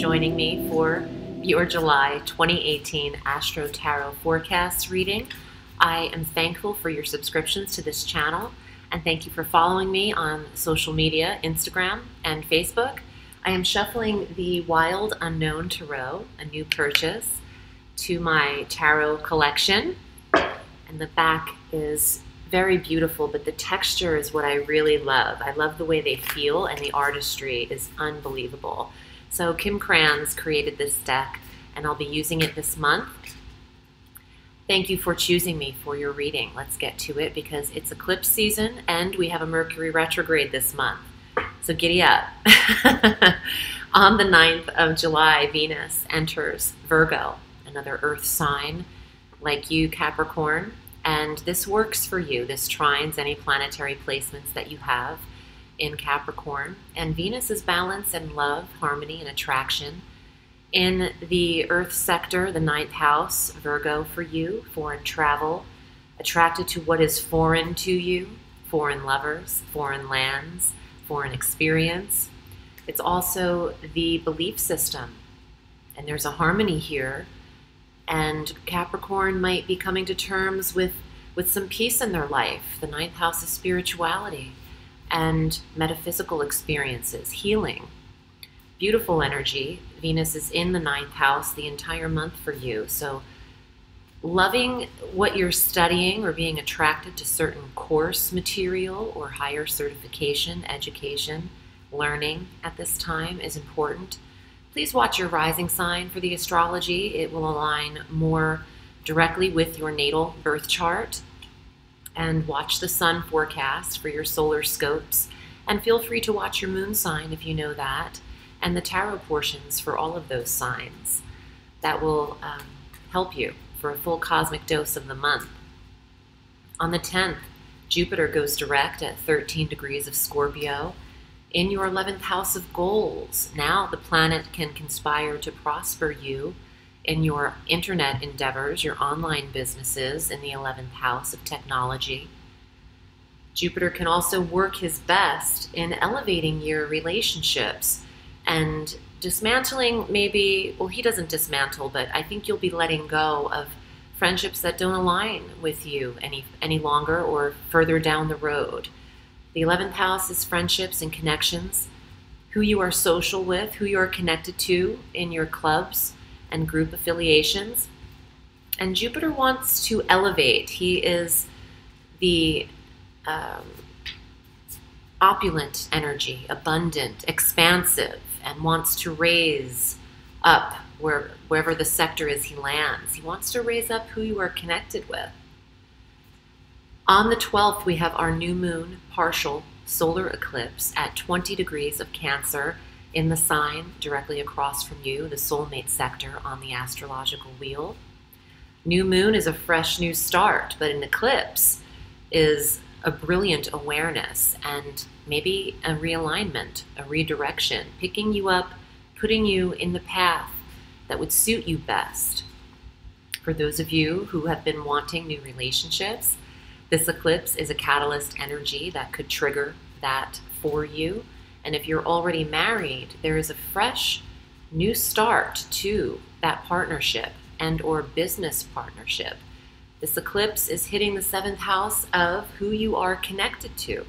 joining me for your July 2018 Astro Tarot Forecast reading. I am thankful for your subscriptions to this channel, and thank you for following me on social media, Instagram and Facebook. I am shuffling the Wild Unknown Tarot, a new purchase, to my tarot collection. And the back is very beautiful, but the texture is what I really love. I love the way they feel, and the artistry is unbelievable. So Kim Kranz created this deck, and I'll be using it this month. Thank you for choosing me for your reading. Let's get to it because it's eclipse season, and we have a Mercury retrograde this month. So giddy up. On the 9th of July, Venus enters Virgo, another earth sign like you, Capricorn. And this works for you. This trines any planetary placements that you have in Capricorn. And Venus is balance and love, harmony, and attraction. In the Earth sector, the 9th house, Virgo for you, foreign travel, attracted to what is foreign to you, foreign lovers, foreign lands, foreign experience. It's also the belief system. And there's a harmony here. And Capricorn might be coming to terms with some peace in their life. The 9th house is spirituality and metaphysical experiences, healing. Beautiful energy. Venus is in the 9th house the entire month for you. So loving what you're studying or being attracted to certain course material or higher certification, education, learning at this time is important. Please watch your rising sign for the astrology. It will align more directly with your natal birth chart. And watch the sun forecast for your solar scopes. And feel free to watch your moon sign if you know that. And the tarot portions for all of those signs. That will help you for a full cosmic dose of the month. On the 10th, Jupiter goes direct at 13 degrees of Scorpio in your 11th house of goals. Now the planet can conspire to prosper you in your internet endeavors, your online businesses in the 11th house of technology. Jupiter can also work his best in elevating your relationships and dismantling maybe, well, he doesn't dismantle, but I think you'll be letting go of friendships that don't align with you any longer or further down the road. The 11th house is friendships and connections, who you are social with, who you are connected to in your clubs and group affiliations. And Jupiter wants to elevate. He is the opulent energy, abundant, expansive, and wants to raise up wherever the sector is he lands. He wants to raise up who you are connected with. On the 12th, we have our new moon partial solar eclipse at 20 degrees of Cancer in the sign directly across from you, the Soulmate sector on the astrological wheel. New moon is a fresh new start, but an eclipse is a brilliant awareness and maybe a realignment, a redirection, picking you up, putting you in the path that would suit you best. For those of you who have been wanting new relationships, this eclipse is a catalyst energy that could trigger that for you. And if you're already married, there is a fresh new start to that partnership and or business partnership. This eclipse is hitting the 7th house of who you are connected to.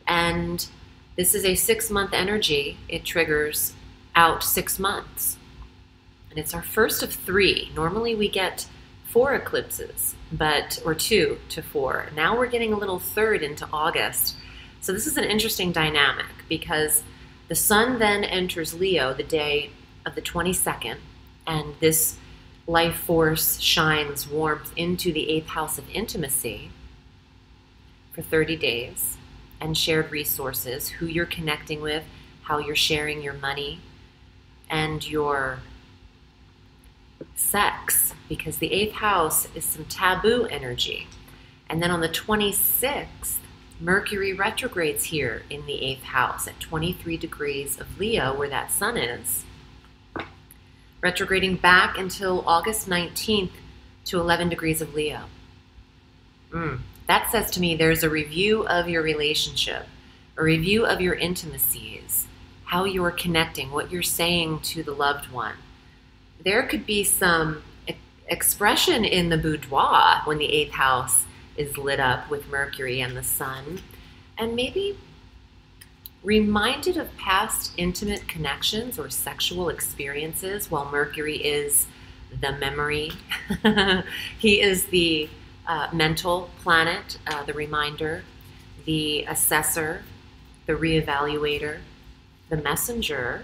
And this is a 6-month energy. It triggers out 6 months. And it's our first of 3. Normally we get 4 eclipses, or 2 to 4. Now we're getting a little third into August. So this is an interesting dynamic because the sun then enters Leo the day of the 22nd, and this life force shines warmth into the 8th house of intimacy for 30 days, and shared resources, who you're connecting with, how you're sharing your money, and your sex, because the 8th house is some taboo energy. And then on the 26th, Mercury retrogrades here in the 8th house at 23 degrees of Leo, where that sun is, retrograding back until August 19th to 11 degrees of Leo. That says to me there's a review of your relationship, a review of your intimacies, how you're connecting, what you're saying to the loved one. There could be some expression in the boudoir when the 8th house is lit up with Mercury and the Sun, and maybe reminded of past intimate connections or sexual experiences. While Mercury is the memory, he is the mental planet, the reminder, the assessor, the reevaluator, the messenger.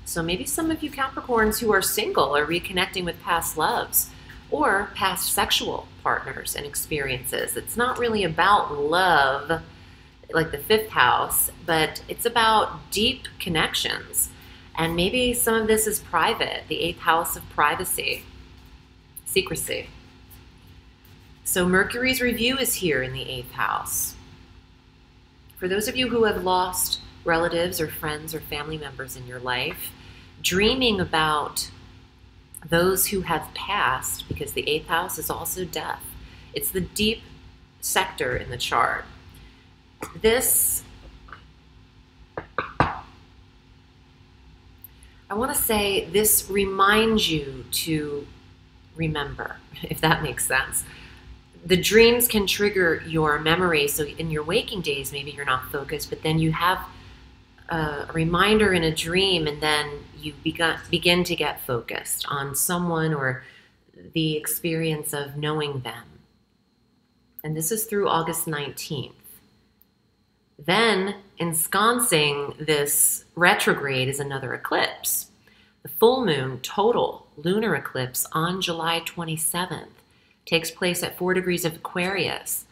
So maybe some of you Capricorns who are single are reconnecting with past loves or past sexual partners and experiences. It's not really about love like the 5th house, but it's about deep connections. And maybe some of this is private, the 8th house of privacy, secrecy. So Mercury's review is here in the 8th house. For those of you who have lost relatives or friends or family members in your life, dreaming about those who have passed, because the 8th house is also death. It's the deep sector in the chart. This, I want to say, this reminds you to remember, if that makes sense. The dreams can trigger your memory, so in your waking days, maybe you're not focused, but then you have a reminder in a dream, and then you begin to get focused on someone or the experience of knowing them. And this is through August 19th. Then, ensconcing this retrograde is another eclipse. The full moon total lunar eclipse on July 27th takes place at 4 degrees of Aquarius.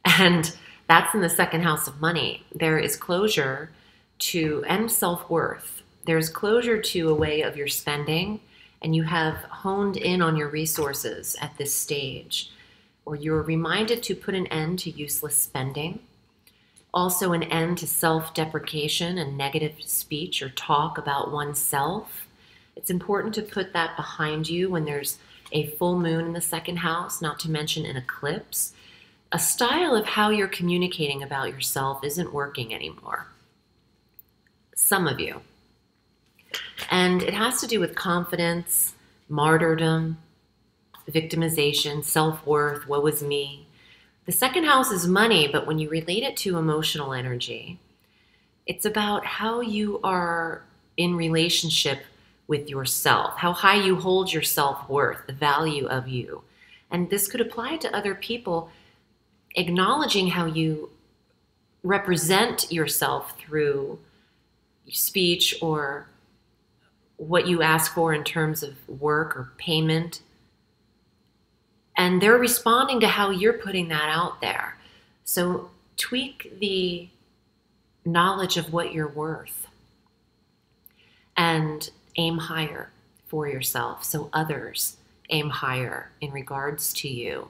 And that's in the 2nd house of money. There is closure to end self-worth. There's closure to a way of your spending, and you have honed in on your resources at this stage, or you're reminded to put an end to useless spending. Also an end to self-deprecation and negative speech or talk about oneself. It's important to put that behind you when there's a full moon in the 2nd house, not to mention an eclipse. A style of how you're communicating about yourself isn't working anymore. Some of you. And it has to do with confidence, martyrdom, victimization, self-worth, woe is me. The 2nd house is money, but when you relate it to emotional energy, it's about how you are in relationship with yourself, how high you hold your self-worth, the value of you. And this could apply to other people, acknowledging how you represent yourself through speech or what you ask for in terms of work or payment. And they're responding to how you're putting that out there. So tweak the knowledge of what you're worth and aim higher for yourself so others aim higher in regards to you.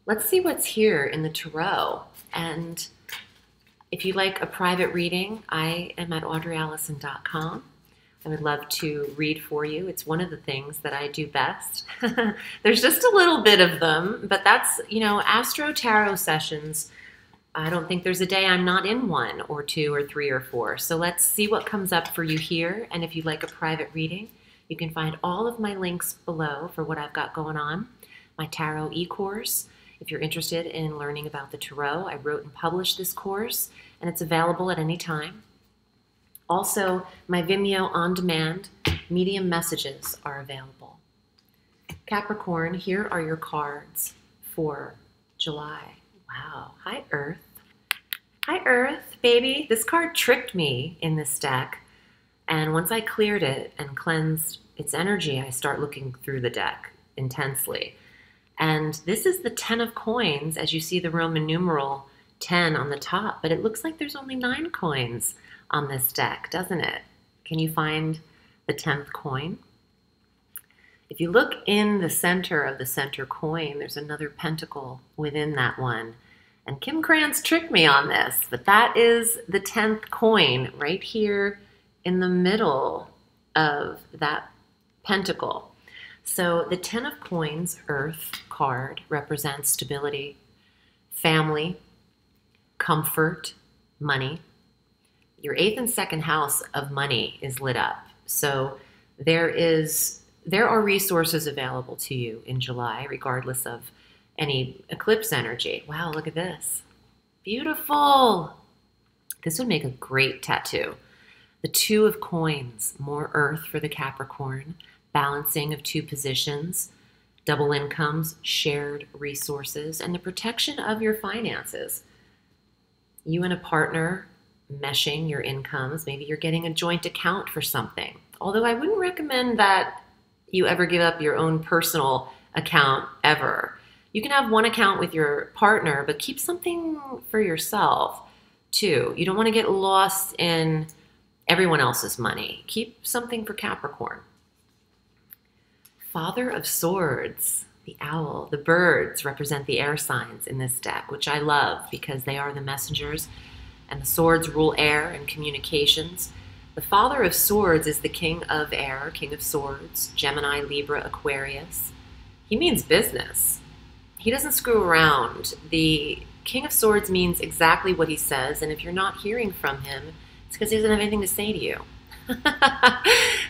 Let's see what's here in the tarot. And if you like a private reading, I am at audreyalison.com. I would love to read for you. It's one of the things that I do best. There's just a little bit of them, but that's, Astro Tarot sessions. I don't think there's a day I'm not in 1 or 2 or 3 or 4. So let's see what comes up for you here. And if you'd like a private reading, you can find all of my links below for what I've got going on. My tarot e-course. If you're interested in learning about the tarot, I wrote and published this course, and it's available at any time. Also, my VIMEO on-demand medium messages are available. Capricorn, here are your cards for July. Wow. Hi, Earth. Hi, Earth, baby. This card tricked me in this deck, and once I cleared it and cleansed its energy, I start looking through the deck intensely. And this is the 10 of coins, as you see the Roman numeral 10 on the top, but it looks like there's only 9 coins on this deck, doesn't it? Can you find the 10th coin? If you look in the center of the center coin, there's another pentacle within that one. And Kim Krantz tricked me on this, but that is the 10th coin right here in the middle of that pentacle. So the 10 of coins, Earth card, represents stability, family, comfort, money. your 8th and 2nd house of money is lit up. So there are resources available to you in July, regardless of any eclipse energy. Wow, look at this. Beautiful. This would make a great tattoo. The 2 of coins, more earth for the Capricorn, balancing of 2 positions, double incomes, shared resources, and the protection of your finances. You and a partner meshing your incomes. Maybe you're getting a joint account for something. Although I wouldn't recommend that you ever give up your own personal account ever. You can have one account with your partner, but keep something for yourself too. You don't want to get lost in everyone else's money. Keep something for Capricorn. Father of Swords, the owl, the birds represent the air signs in this deck, which I love because they are the messengers, and the swords rule air and communications. The Father of Swords is the king of air, king of swords, Gemini, Libra, Aquarius. He means business. He doesn't screw around. The King of Swords means exactly what he says, and if you're not hearing from him, it's because he doesn't have anything to say to you.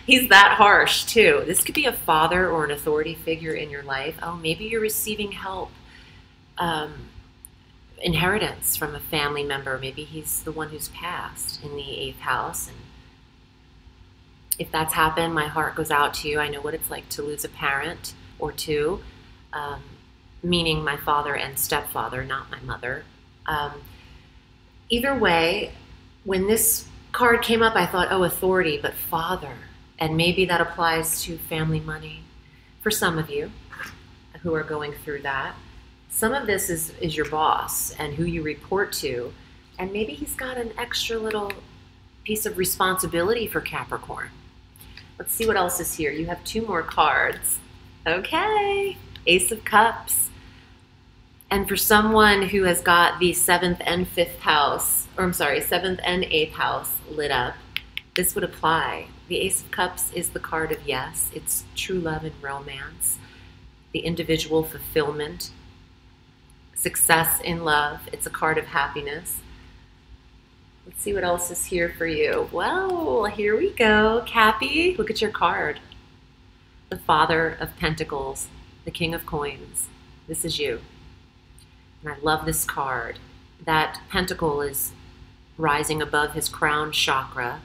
He's that harsh too. This could be a father or an authority figure in your life. Oh, maybe you're receiving help, inheritance from a family member. Maybe he's the one who's passed in the 8th house. And if that's happened, my heart goes out to you. I know what it's like to lose a parent or two, meaning my father and stepfather, not my mother. Either way, when this card came up, I thought, oh, authority, but father. And maybe that applies to family money for some of you who are going through that. Some of this is your boss and who you report to. And maybe he's got an extra little piece of responsibility for Capricorn. Let's see what else is here. You have 2 more cards. Okay, Ace of Cups. And for someone who has got the 7th and 5th house, or I'm sorry, 7th and 8th house lit up, this would apply. The Ace of Cups is the card of yes. It's true love and romance, the individual fulfillment, success in love. It's a card of happiness. Let's see what else is here for you. Well, here we go. Cappy, look at your card. The Father of Pentacles, the King of Coins. This is you. And I love this card. That pentacle is rising above his crown chakra.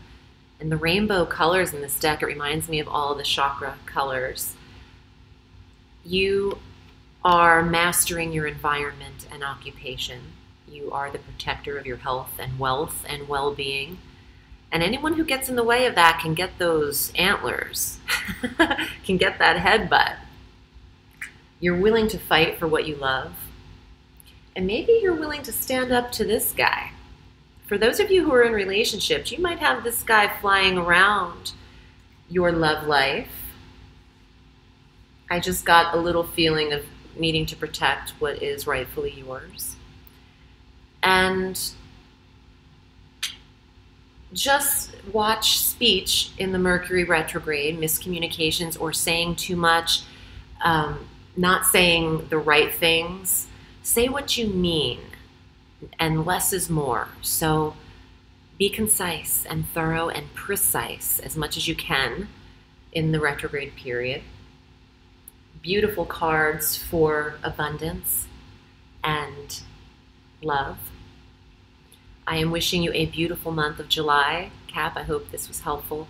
And the rainbow colors in this deck, it reminds me of all the chakra colors. You are mastering your environment and occupation. You are the protector of your health and wealth and well-being. And anyone who gets in the way of that can get those antlers, can get that headbutt. You're willing to fight for what you love. And maybe you're willing to stand up to this guy. For those of you who are in relationships, you might have this guy flying around your love life. I just got a little feeling of needing to protect what is rightfully yours. And just watch speech in the Mercury retrograde, miscommunications or saying too much, not saying the right things. Say what you mean, and less is more. So be concise and thorough and precise as much as you can in the retrograde period. Beautiful cards for abundance and love. I am wishing you a beautiful month of July. Cap, I hope this was helpful.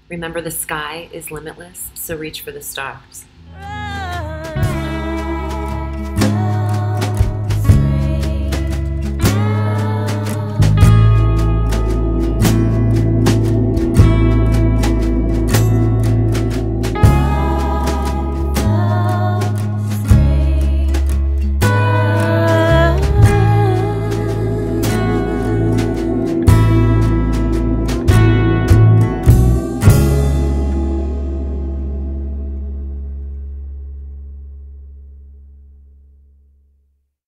Remember, the sky is limitless, so reach for the stars.